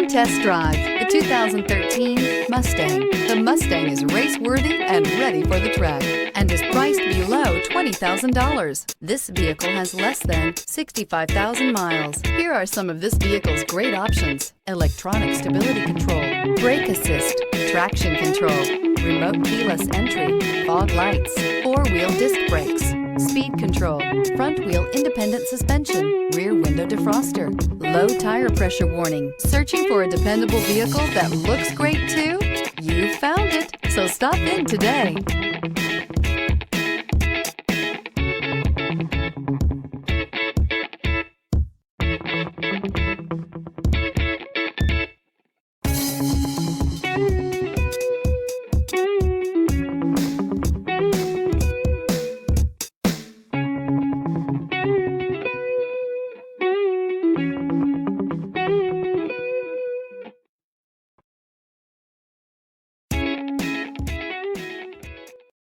Come test drive the 2013 Mustang. The Mustang is race-worthy and ready for the track and is priced below $20,000. This vehicle has less than 65,000 miles. Here are some of this vehicle's great options: electronic stability control, brake assist, traction control, remote keyless entry, fog lights, four-wheel disc brakes, speed control, front-wheel independent suspension, rear window defroster, low tire pressure warning. Searching for a dependable vehicle that looks great too? You found it, so stop in today.